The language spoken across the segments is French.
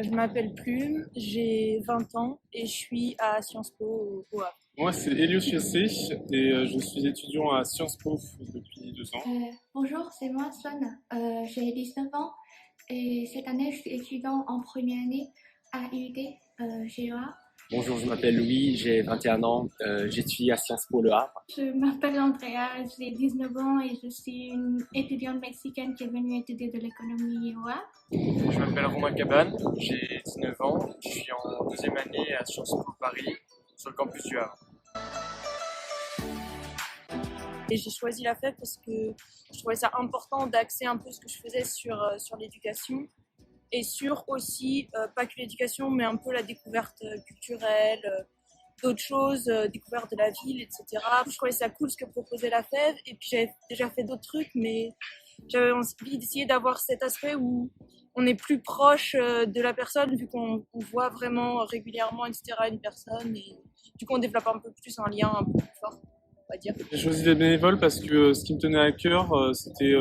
Je m'appelle Plume, j'ai 20 ans et je suis à Sciences Po au Havre. Moi, c'est Elios Chassé et je suis étudiant à Sciences Po depuis 2 ans. Bonjour, c'est moi, Swan. J'ai 19 ans et cette année, je suis étudiant en première année à IUT GEA. Bonjour, je m'appelle Louis, j'ai 21 ans, j'étudie à Sciences Po Le Havre. Je m'appelle Andrea, j'ai 19 ans et je suis une étudiante mexicaine qui est venue étudier de l'économie au Havre. Je m'appelle Romain Cabane, j'ai 19 ans, je suis en deuxième année à Sciences Po Paris, sur le campus du Havre. Et j'ai choisi la FEB parce que je trouvais ça important d'axer un peu ce que je faisais sur l'éducation et sur aussi, pas que l'éducation, mais un peu la découverte culturelle, d'autres choses, découverte de la ville, etc. Je trouvais ça cool ce que proposait la FEB et puis j'avais déjà fait d'autres trucs, mais j'avais envie d'essayer d'avoir cet aspect où on est plus proche de la personne vu qu'on voit vraiment régulièrement, etc. une personne et du coup on développe un peu plus un lien un peu plus fort. J'ai choisi d'être bénévole parce que ce qui me tenait à cœur, c'était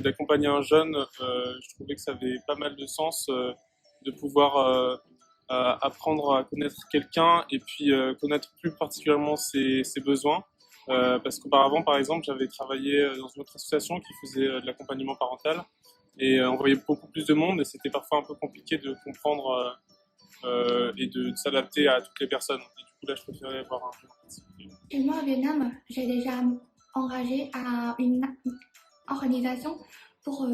d'accompagner un jeune. Je trouvais que ça avait pas mal de sens de pouvoir apprendre à connaître quelqu'un et puis connaître plus particulièrement ses besoins. Parce qu'auparavant, par exemple, j'avais travaillé dans une autre association qui faisait de l'accompagnement parental et on voyait beaucoup plus de monde et c'était parfois un peu compliqué de comprendre et de s'adapter à toutes les personnes. Et du coup, là, je préférais avoir un jeune particulier. Et moi, au Vietnam, j'ai déjà enragé à une organisation pour,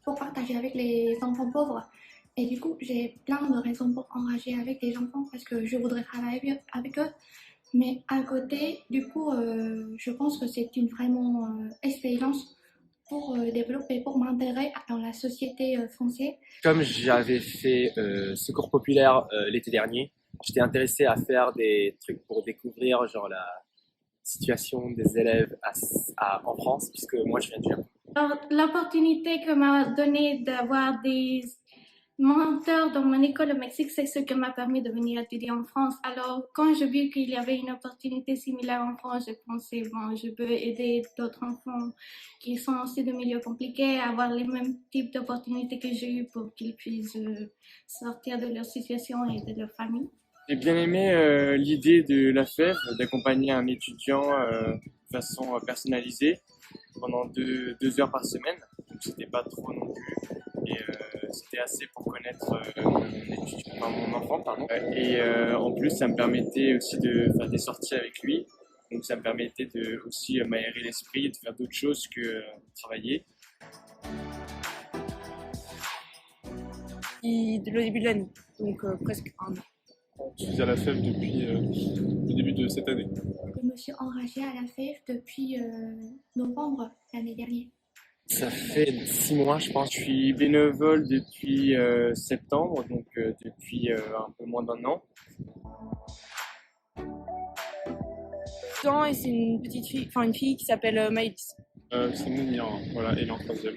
pour partager avec les enfants pauvres. Et du coup, j'ai plein de raisons pour enrager avec les enfants parce que je voudrais travailler avec eux. Mais à côté, du coup, je pense que c'est une vraiment expérience pour développer, pour m'intégrer dans la société française. Comme j'avais fait Secours Populaire l'été dernier, j'étais intéressé à faire des trucs pour découvrir genre la situation des élèves en France, puisque moi je viens du Japon. Alors, l'opportunité que m'a donné d'avoir des mentors dans mon école au Mexique, c'est ce qui m'a permis de venir étudier en France. Alors, quand j'ai vu qu'il y avait une opportunité similaire en France, j'ai pensé, bon, je peux aider d'autres enfants qui sont aussi de milieux compliqués à avoir les mêmes types d'opportunités que j'ai eues pour qu'ils puissent sortir de leur situation et de leur famille. J'ai bien aimé l'idée de la FEV d'accompagner un étudiant de façon personnalisée pendant 2 heures par semaine. Donc c'était pas trop non plus et c'était assez pour connaître mon enfant. Et en plus ça me permettait aussi de faire des sorties avec lui. Donc ça me permettait de aussi m'aérer l'esprit et de faire d'autres choses que travailler. Le début de l'année, donc presque un an. Je suis à la FEB depuis le début de cette année. Je me suis enragée à la FEF depuis novembre l'année dernière. Ça fait 6 mois, je pense. Je suis bénévole depuis septembre, donc depuis un peu moins d'1 an. Et c'est une petite fille, enfin une fille qui s'appelle Maïlis. C'est Mounir, voilà, elle est en troisième.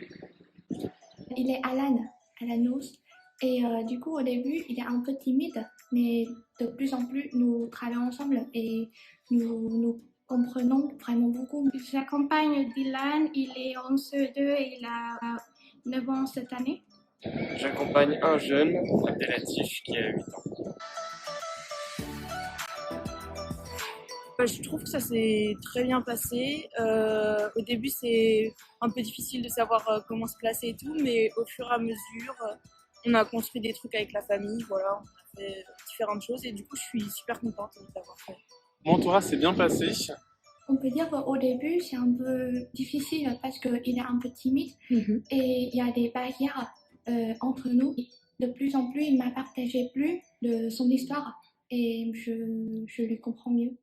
Il est Alanos. Et du coup, au début, il est un peu timide, mais de plus en plus, nous travaillons ensemble et nous comprenons vraiment beaucoup. J'accompagne Dylan, il est en CE2 et il a 9 ans cette année. J'accompagne un jeune, Abdelatif, qui a 8 ans. Je trouve que ça s'est très bien passé. Au début, c'est un peu difficile de savoir comment se placer et tout, mais au fur et à mesure, on a construit des trucs avec la famille, voilà, on a fait différentes choses et du coup, je suis super contente d'avoir fait. Mon entourage s'est bien passé. On peut dire qu'au début, c'est un peu difficile parce qu'il est un peu timide et il y a des barrières entre nous. De plus en plus, il m'a partagé plus de son histoire et je lui comprends mieux.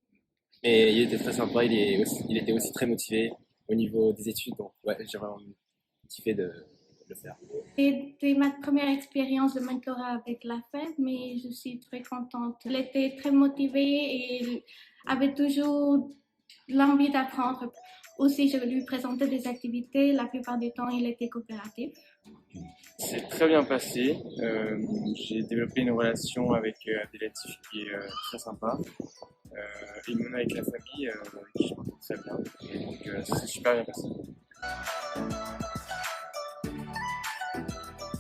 Mais il était très sympa, il était aussi très motivé au niveau des études, donc ouais, j'ai vraiment kiffé de le faire. C'était ma première expérience de mentorat avec la FED, mais je suis très contente. Elle était très motivée et avait toujours l'envie d'apprendre. Aussi, je lui présentais des activités. La plupart du temps, il était coopératif. C'est très bien passé. J'ai développé une relation avec Abdelatif qui est très sympa. Et même avec la famille, qui je m'entends très bien. Et donc, ça s'est super bien passé.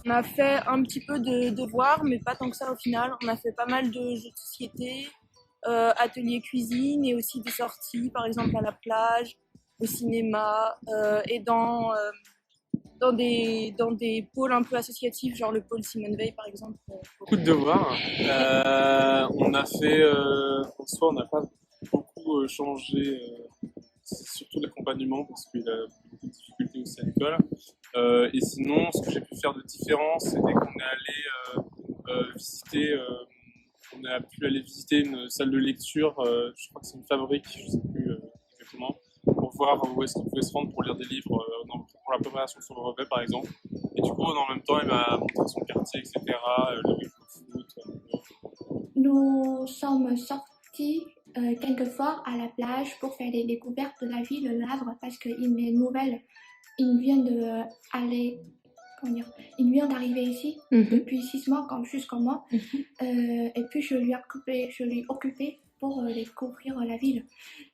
On a fait un petit peu de devoirs, mais pas tant que ça au final. On a fait pas mal de jeux de société, ateliers cuisine et aussi des sorties, par exemple à la plage, au cinéma et dans des pôles un peu associatifs, genre le pôle Simone Veil par exemple. Beaucoup de devoirs. On a fait, en soi, on n'a pas beaucoup changé, c'est surtout l'accompagnement parce qu'il a beaucoup de difficultés aussi à l'école. Et sinon, ce que j'ai pu faire de différent, c'était qu'on est allé visiter, on a pu aller visiter une salle de lecture, je crois que c'est une fabrique, je sais plus exactement, pour voir où est-ce qu'on pouvait se rendre pour lire des livres pour la préparation sur le brevet par exemple. Et du coup, en même temps, il m'a montré son quartier, etc., le rythme de foot. Nous sommes sortis quelquefois à la plage pour faire des découvertes de la ville de Le Havre parce qu'il est nouvelle. Il vient il vient d'arriver ici depuis 6 mois, juste comme moi. Et puis je lui occupé pour découvrir la ville.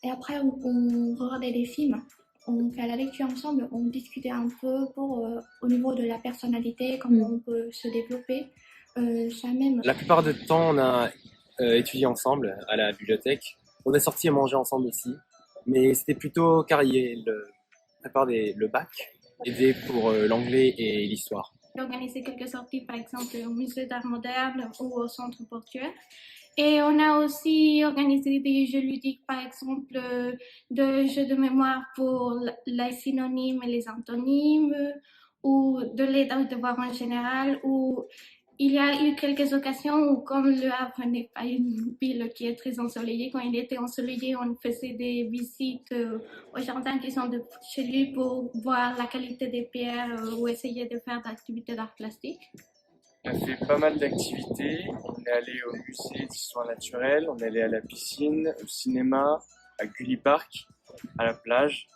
Et après, on regardait des films, on fait la lecture ensemble, on discutait un peu au niveau de la personnalité, comment on peut se développer. Ça même. La plupart du temps, on a étudié ensemble à la bibliothèque. On est sortis et mangé ensemble aussi. Mais c'était plutôt car il prépare le bac, aider pour l'anglais et l'histoire. J'ai organisé quelques sorties, par exemple au musée d'art moderne ou au centre portuaire. Et on a aussi organisé des jeux ludiques, par exemple de jeux de mémoire pour les synonymes et les antonymes, ou de l'aide aux devoirs en général, ou il y a eu quelques occasions où, comme Le Havre n'est pas une ville qui est très ensoleillée, quand il était ensoleillé, on faisait des visites aux jardins qui sont chez lui pour voir la qualité des pierres ou essayer de faire d'activités d'art plastique. On a fait pas mal d'activités. On est allé au musée d'histoire naturelle, on est allé à la piscine, au cinéma, à Gulli Park, à la plage.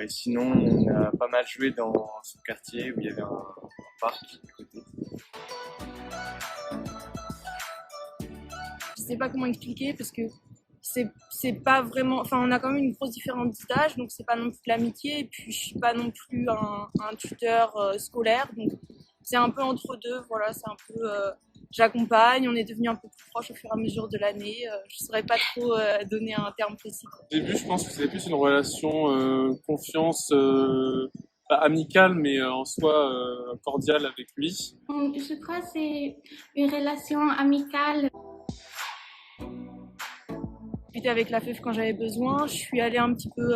Et sinon, on a pas mal joué dans son quartier où il y avait un parc à côté. Je sais pas comment expliquer parce que c'est pas vraiment, enfin on a quand même une grosse différence d'âge, donc c'est pas non plus de l'amitié, et puis je suis pas non plus un tuteur scolaire, donc c'est un peu entre deux, voilà, c'est un peu j'accompagne, on est devenu un peu plus proche au fur et à mesure de l'année, je saurais pas trop donner un terme précis. Au début, je pense que c'était plus une relation confiance, pas amicale, mais en soi cordiale avec lui. Je crois que c'est une relation amicale. J'étais avec la FEF quand j'avais besoin, je suis allée un petit peu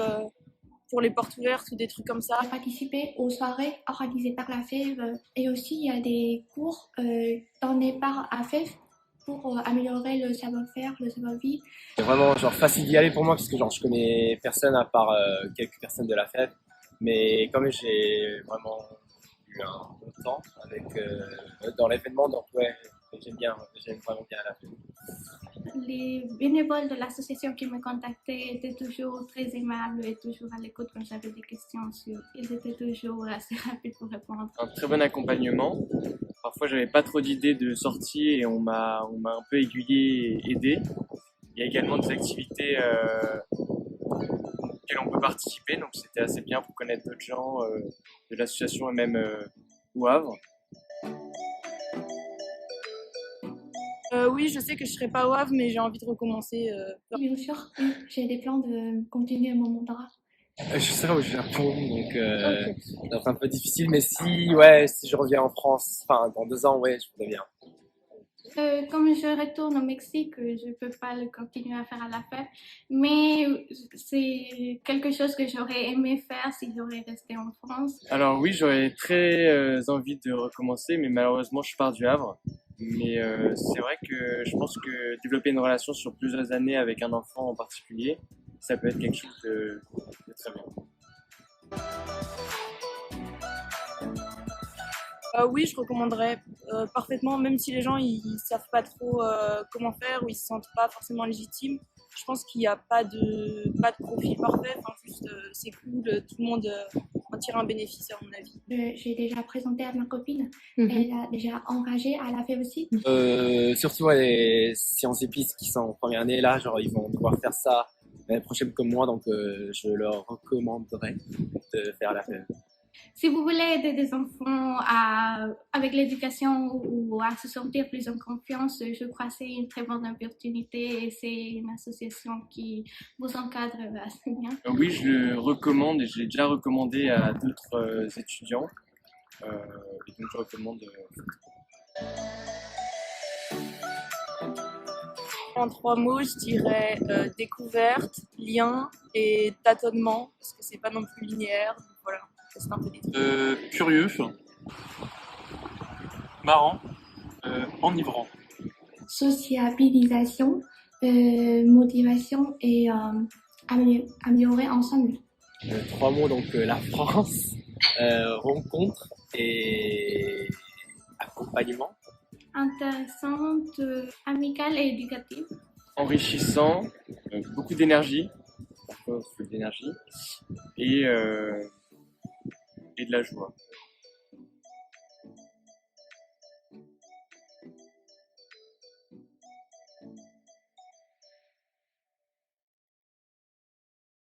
pour les portes ouvertes ou des trucs comme ça. J'ai participé aux soirées organisées par la FEF et aussi il y a des cours donnés par la FEF pour améliorer le savoir-faire, le savoir-vivre. C'est vraiment facile d'y aller pour moi parce que je connais personne à part quelques personnes de la fête. Mais comme j'ai vraiment eu un bon temps dans l'événement, donc ouais, j'aime vraiment bien la fête. Les bénévoles de l'association qui me contactaient étaient toujours très aimables et toujours à l'écoute quand j'avais des questions. Ils étaient toujours assez rapides pour répondre. Un très bon accompagnement. Parfois, j'avais pas trop d'idées de sortie et on m'a un peu aiguillé et aidé. Il y a également des activités auxquelles on peut participer, donc c'était assez bien pour connaître d'autres gens de l'association et même au Havre. Oui, je sais que je serai pas au Havre, mais j'ai envie de recommencer. Bien sûr, oui, j'ai des plans de continuer mon mentorat. Je serai au Japon, donc ça va être un peu difficile, mais si je reviens en France, enfin dans 2 ans, ouais, je voudrais bien. Comme je retourne au Mexique, je peux pas le continuer à faire à la fête, mais c'est quelque chose que j'aurais aimé faire si j'aurais resté en France. Alors oui, j'aurais très envie de recommencer, mais malheureusement, je pars du Havre. Mais c'est vrai que je pense que développer une relation sur plusieurs années avec un enfant en particulier, ça peut être quelque chose de très bien. Oui, je recommanderais parfaitement, même si les gens ils savent pas trop comment faire ou ils se sentent pas forcément légitimes. Je pense qu'il n'y a pas de profil parfait. Enfin, juste c'est cool, tout le monde en tire un bénéfice à mon avis. J'ai déjà présenté à ma copine, elle a déjà engagé à la FEF aussi. Surtout les sciences épices qui sont en première année là, ils vont devoir faire ça l'année prochaine comme moi, donc je leur recommanderais de faire la fête. Si vous voulez aider des enfants avec l'éducation ou à se sentir plus en confiance, je crois que c'est une très bonne opportunité et c'est une association qui vous encadre assez bien. Oui, je le recommande et je l'ai déjà recommandé à d'autres étudiants. Et donc je recommande. En 3 mots, je dirais découverte, lien et tâtonnement, parce que c'est pas non plus linéaire. Donc voilà, c'est un peu des trucs. Curieux, marrant, enivrant. Sociabilisation, motivation et améliorer ensemble. 3 mots, donc la France, rencontre et accompagnement. Intéressante, amicale et éducative. Enrichissant, beaucoup d'énergie, parfois il faut de l'énergie, et de la joie.